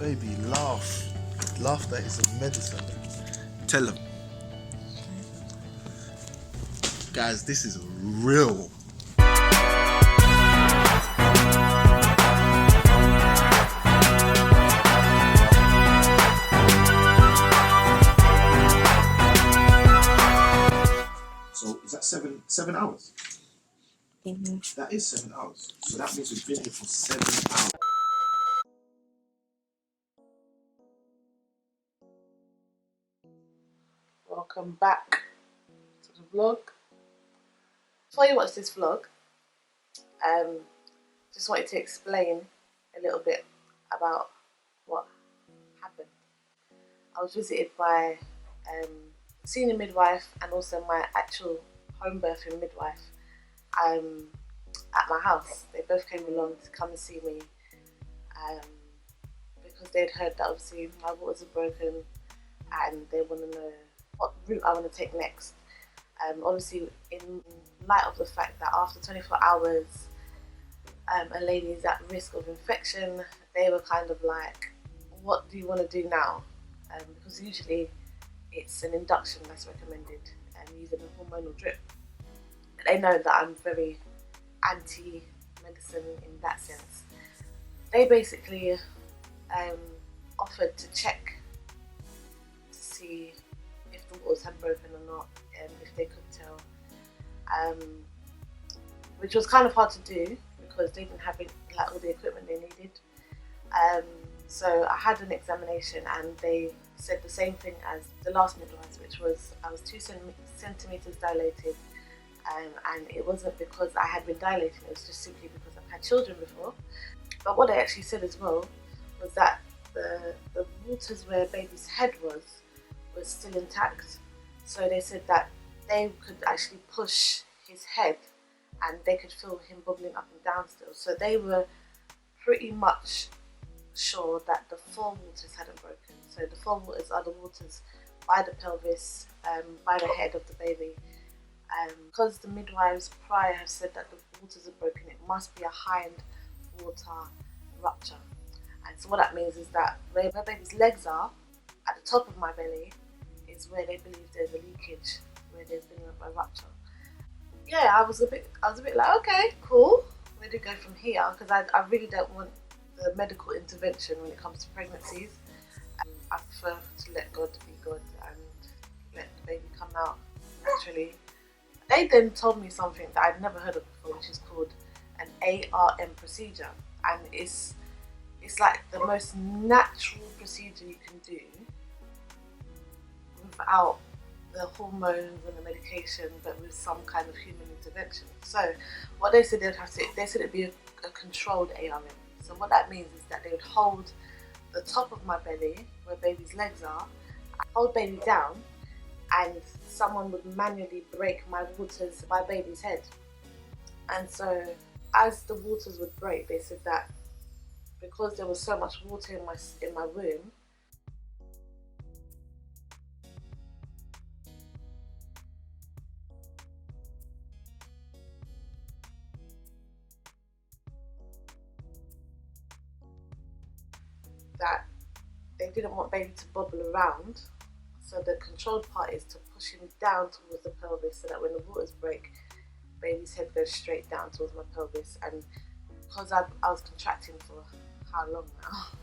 Baby, laugh. Laughter is a medicine. Tell them. Guys, this is real. So is that seven hours? That is 7 hours. So that means we've been here for 7 hours. Welcome back to the vlog. Before you watch this vlog, just wanted to explain a little bit about what happened. I was visited by senior midwife and also my actual home birthing midwife at my house. They both came along to come and see me because they'd heard that obviously my waters are broken and they want to know what route I want to take next. Obviously in light of the fact that after 24 hours a lady is at risk of infection, they were kind of like, what do you want to do now? Because usually it's an induction that's recommended using a hormonal drip. But they know that I'm very anti-medicine in that sense. They basically offered to check to see if the waters had broken or not, if they could tell, which was kind of hard to do because they didn't have all the equipment they needed. So I had an examination and they said the same thing as the last midwife, which was I was 2 centimeters dilated, and it wasn't because I had been dilating, it was just simply because I've had children before. But what they actually said as well was that the waters where baby's head was still intact. So they said that they could actually push his head and they could feel him bubbling up and down still. So they were pretty much sure that the forewaters hadn't broken. So the forewaters are the waters by the pelvis, by the head of the baby. Because the midwives prior have said that the waters are broken, it must be a hind water rupture. And so what that means is that where baby's legs are, at the top of my belly, is where they believe there's a leakage, where there's been a rupture. Yeah, I was a bit like, okay, cool. Where do we go from here? Because I really don't want the medical intervention when it comes to pregnancies. I prefer to let God be God and let the baby come out naturally. They then told me something that I'd never heard of before, which is called an ARM procedure, and it's like the most natural procedure you can do without the hormones and the medication, but with some kind of human intervention. So what they said they said it'd be a controlled ARM. So what that means is that they would hold the top of my belly, where baby's legs are, hold baby down, and someone would manually break my waters by baby's head. And so as the waters would break, they said that because there was so much water in my womb, that they didn't want baby to bubble around. So the controlled part is to push him down towards the pelvis so that when the waters break, baby's head goes straight down towards my pelvis. And because I was contracting for how long now,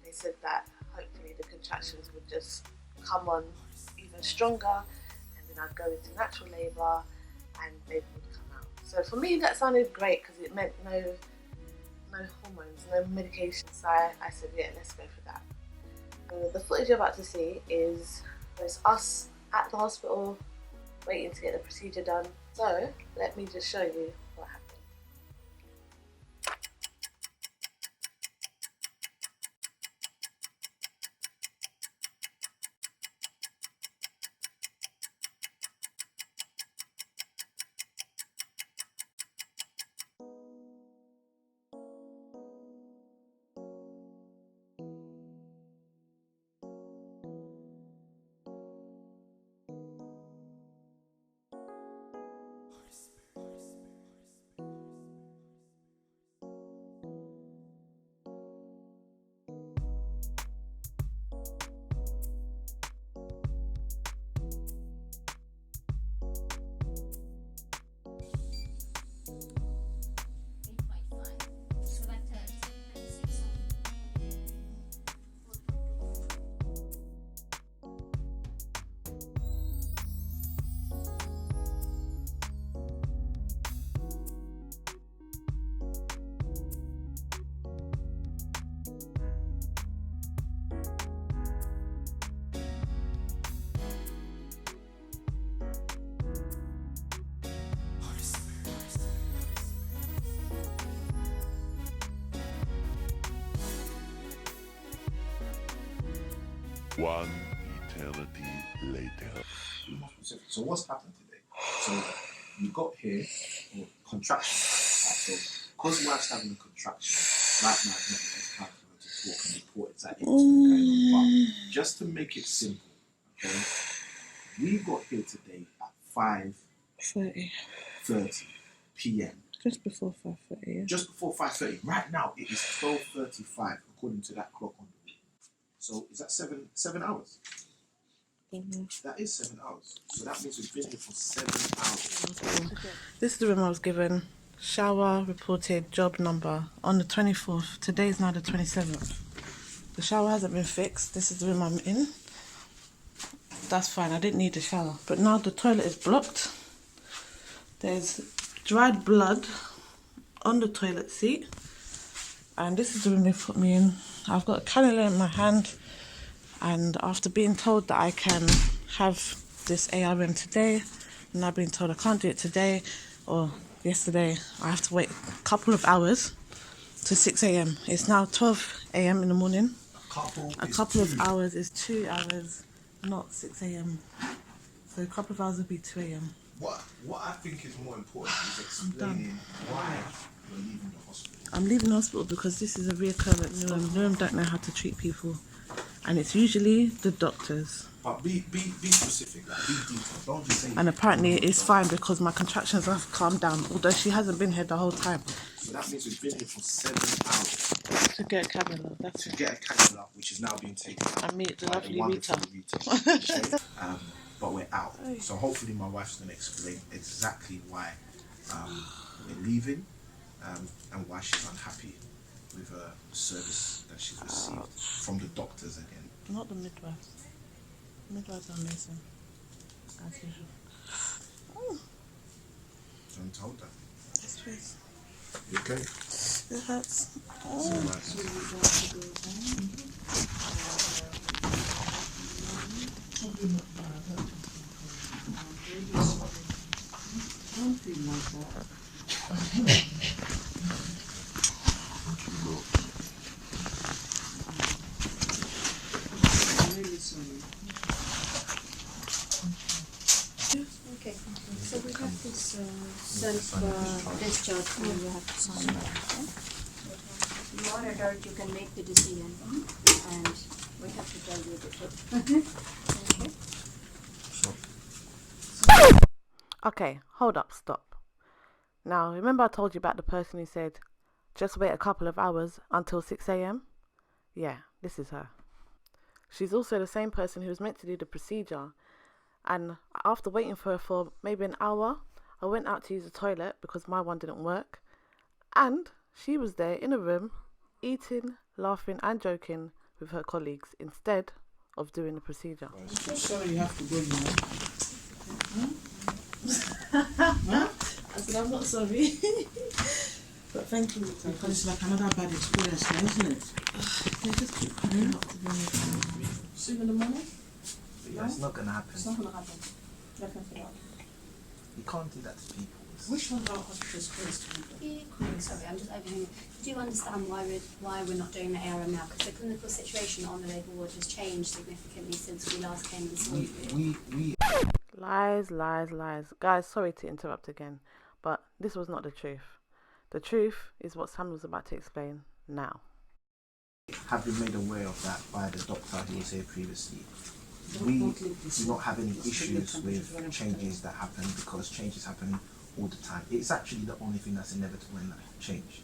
they said that hopefully the contractions would just come on even stronger, and then I'd go into natural labour and baby would come out. So for me that sounded great because it meant no hormones, no medication. So I said, yeah, let's go for that. The footage you're about to see is us at the hospital waiting to get the procedure done. So let me just show you what happened. One eternity later. More specific. So what's happened today? So you got here, or contraction. Right? So because wife's having a contraction, right now it's not the best time for her to talk and report exactly what's going on. But just to make it simple, okay, we got here today at 5:30 p.m. Just before 5:30, yeah. Just before 5:30. Right now it is 12:35 according to that clock on the wall. So is that seven hours? That is 7 hours. So that means we've been here for 7 hours. This is the room I was given. Shower reported job number on the 24th. Today is now the 27th. The shower hasn't been fixed. This is the room I'm in. That's fine. I didn't need the shower. But now the toilet is blocked. There's dried blood on the toilet seat. And this is the room they put me in. I've got a cannula in my hand. And after being told that I can have this ARM today, and I've been told I can't do it today or yesterday, I have to wait a couple of hours to 6 a.m. It's now 12 a.m. in the morning. A couple of hours is 2 hours, not 6 a.m. So a couple of hours would be 2 a.m. What I think is more important is explaining why you're leaving the hospital. I'm leaving the hospital because this is a reoccurrent room. Room don't know how to treat people. And it's usually the doctors. But be specific, like be detailed. Don't just say. And apparently it's fine because my contractions have calmed down, although she hasn't been here the whole time. So that means we've been here for 7 hours. To get a cannula, that's To it. get a cannula, which is now being taken. And meet the by lovely wonderful Rita. okay? But we're out. So hopefully my wife's going to explain exactly why we're leaving and why she's unhappy with the service that she's received from the doctors again. Not the midwives. Midwives are amazing, as usual. I'm told that. Yes, please. You okay? It hurts. Okay, so we have this self-discharge form you have to sign. You are adult, you can make the decision, and we have to tell you the truth. Okay? Okay, hold up, stop. Now, remember I told you about the person who said, just wait a couple of hours until 6 a.m? Yeah, this is her. She's also the same person who was meant to do the procedure. And after waiting for her for maybe an hour, I went out to use the toilet because my one didn't work. And she was there in a room, eating, laughing and joking with her colleagues instead of doing the procedure. I'm sorry you have to go now. I said, I'm not sorry. But thank you. Because it's like another bad experience now, isn't it? They just keep coming up to me. Soon in the morning? Yeah, it's not going to happen. It's not going to happen. Definitely not. You can't do that to people. Which one of our hospitals closed to you? Sorry, I'm just overhearing. Do you understand why we're not doing the ARM now? Because the clinical situation on the labour ward has changed significantly since we last came and saw you. We Lies, lies, lies. Guys, sorry to interrupt again, but this was not the truth. The truth is what Sam was about to explain now. have been made aware of that by the doctor who was here previously. We do not have any issues with changes that happen because changes happen all the time. It's actually the only thing that's inevitable in life, change.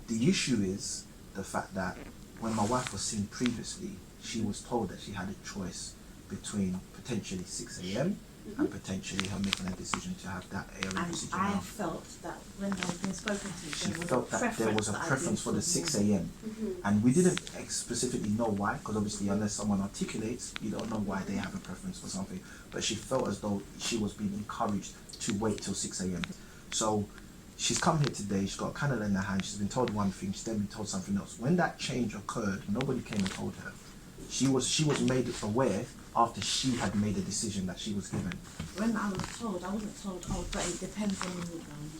The issue is the fact that when my wife was seen previously, she was told that she had a choice between potentially 6 a.m. and potentially her making a decision to have that area procedure I now. felt that when I was being spoken to, She felt that there was a preference for the 6 a.m. And we didn't specifically know why, because obviously unless someone articulates, you don't know why they have a preference for something. But she felt as though she was being encouraged to wait till 6 a.m. So she's come here today, she's got a candle in her hand, she's been told one thing, she's then been told something else. When that change occurred, nobody came and told her. She was made aware after she had made a decision that she was given. When I was told, I wasn't told, oh, but it depends on the ground,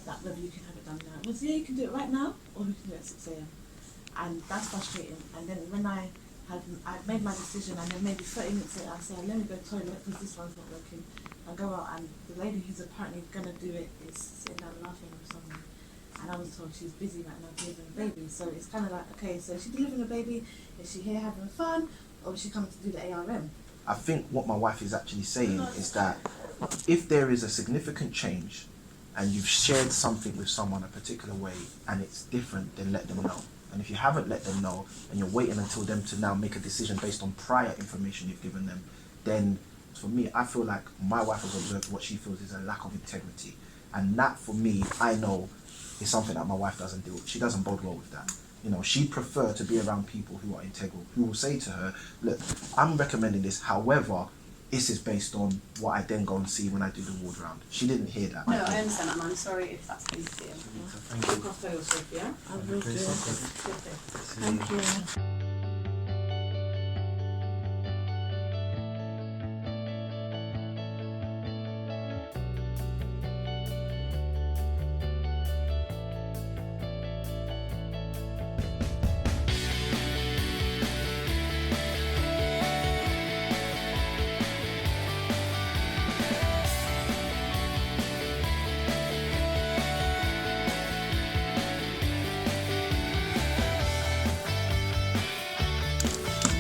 that whether you can have it done now. It was, yeah, you can do it right now, or we can do it at 6 a.m. And that's frustrating. And then when I I'd made my decision, and then maybe 30 minutes later I said, let me go to the toilet because this one's not working. I go out, and the lady who's apparently gonna do it is sitting down laughing with someone, and I was told she's busy right now delivering a baby. So it's kind of like, okay, so is she delivering a baby? Is she here having fun, or is she coming to do the ARM? I think what my wife is actually saying is that if there is a significant change and you've shared something with someone a particular way and it's different, then let them know. And if you haven't let them know and you're waiting until them to now make a decision based on prior information you've given them, then for me, I feel like my wife has observed what she feels is a lack of integrity. And that, for me, I know is something that my wife doesn't deal with. She doesn't bode well with that. You know, she'd prefer to be around people who are integral, who will say to her, look, I'm recommending this, however, this is based on what I then go and see when I do the ward round. She didn't hear that. No, I understand that, and I'm sorry if that's been feel. Look after yourself, yeah? I will do. Thank you.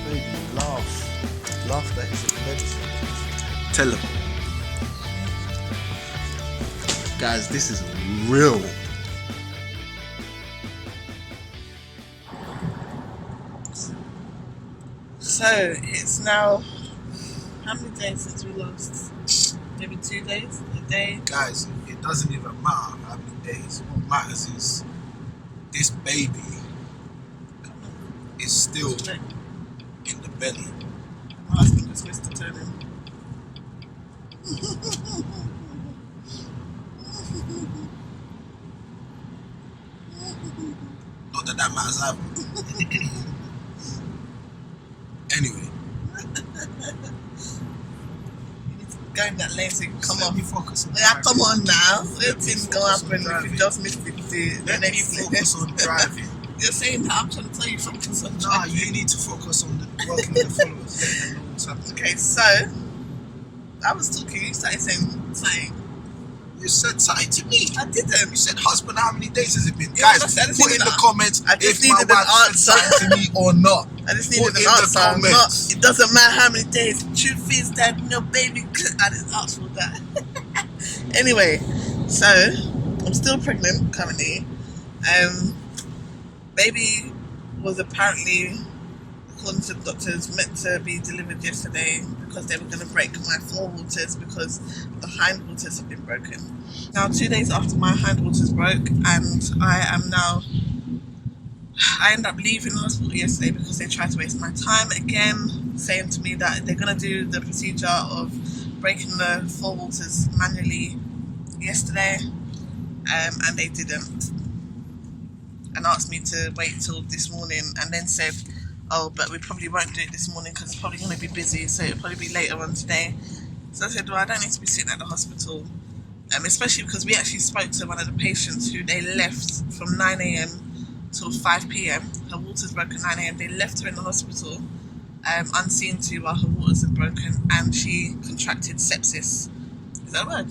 Baby, laugh. Laughter is medicine. Tell them. Guys, this is real. So it's now how many days since we last? Maybe 2 days? A day? Guys, it doesn't even matter how many days. What matters is this baby is still in the belly. My husband is supposed to turn him. Not that that matters either. Anyway, You need to go in that lane so you can come let on. me focus on Yeah, driving. come on now. Let me Things go focus up on and if driving. you just missed it to the Let me next focus on driving. You're saying that, I'm trying to tell you focus on Nah, driving. you need to focus on the working with the followers. Letting them know what's happening. Okay, so I was talking, you started saying something. You said something to me. I didn't. You said, husband, how many days has it been? Yeah, Guys, I just put in needed the that. comments I just if my needed an wife said answer. something to me or not. I just Put needed an in the answer. Not, comments. it doesn't matter how many days. Truth is that no baby. I didn't ask for that. Anyway, so I'm still pregnant currently. Baby was apparently, according to the doctors, meant to be delivered yesterday because they were going to break my forewaters because the hindwaters have been broken. Now 2 days after my hindwaters broke, and I ended up leaving the hospital yesterday because they tried to waste my time again, saying to me that they're going to do the procedure of breaking the forewaters manually yesterday, and they didn't, and asked me to wait till this morning, and then said, oh, but we probably won't do it this morning because it's probably going to be busy, so it'll probably be later on today. So I said, well, I don't need to be sitting at the hospital, especially because we actually spoke to one of the patients who they left from 9 a.m. till 5 p.m. Her waters broke at 9 a.m. They left her in the hospital unseen to while her waters had broken, and she contracted sepsis. Is that a word?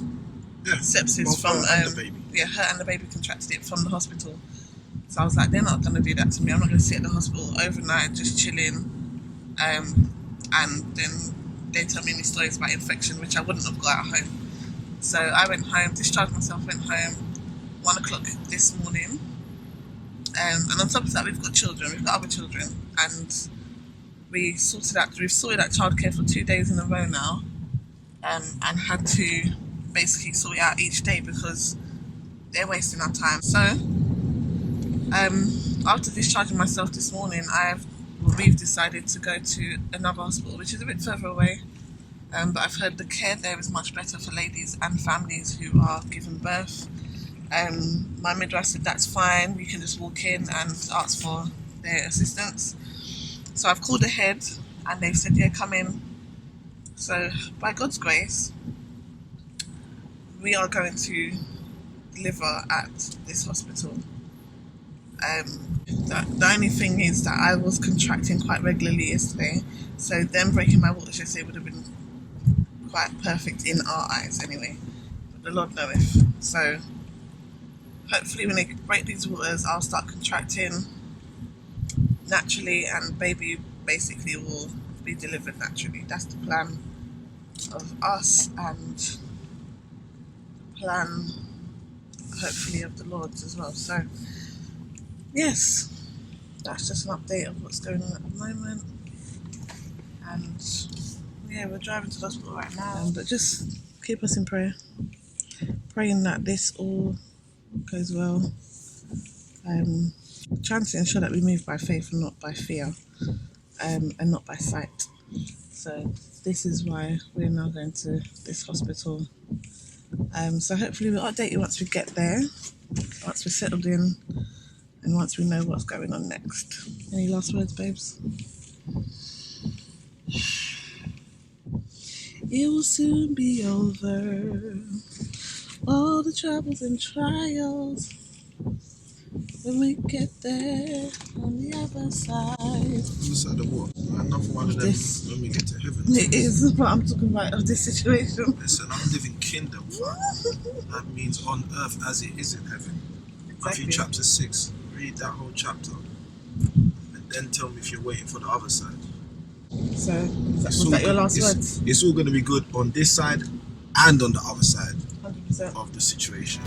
Yeah. Sepsis Both from her and the baby. Yeah, her and the baby contracted it from the hospital. So I was like, they're not going to do that to me. I'm not going to sit in the hospital overnight just chilling, and then they tell me any stories about infection, which I wouldn't have got at home. So I went home, discharged myself, went home 1 o'clock this morning. And on top of that, we've got children, we've got other children, and we've sorted out childcare for 2 days in a row now, and had to basically sort it out each day because they're wasting our time. So after discharging myself this morning, we've decided to go to another hospital, which is a bit further away, but I've heard the care there is much better for ladies and families who are giving birth. My midwife said that's fine, you can just walk in and ask for their assistance. So I've called ahead and they've said, yeah, come in. So by God's grace, we are going to deliver at this hospital. The only thing is that I was contracting quite regularly yesterday, so them breaking my waters yesterday would have been quite perfect in our eyes anyway. But the Lord knoweth. So hopefully when they break these waters, I'll start contracting naturally, and baby basically will be delivered naturally. That's the plan of us, and the plan hopefully of the Lord's as well. So yes, that's just an update of what's going on at the moment. And yeah, we're driving to the hospital right now, but just keep us in prayer, praying that this all goes well. Trying to ensure that we move by faith and not by fear, and not by sight. So this is why we're now going to this hospital. So hopefully we'll update you once we get there, once we're settled in, and once we know what's going on next. Any last words, babes? It will soon be over, all the troubles and trials, when we get there on the other side. Other side of what? Another one of them This. when we get to heaven. It is, but I'm talking about of this situation. Listen, I'm living kingdom, fam. That means on earth as it is in heaven. Matthew chapter 6. Read that whole chapter. And then tell me if you're waiting for the other side. So, was that your last words? It's all going to be good on this side and on the other side 100%. of the situation.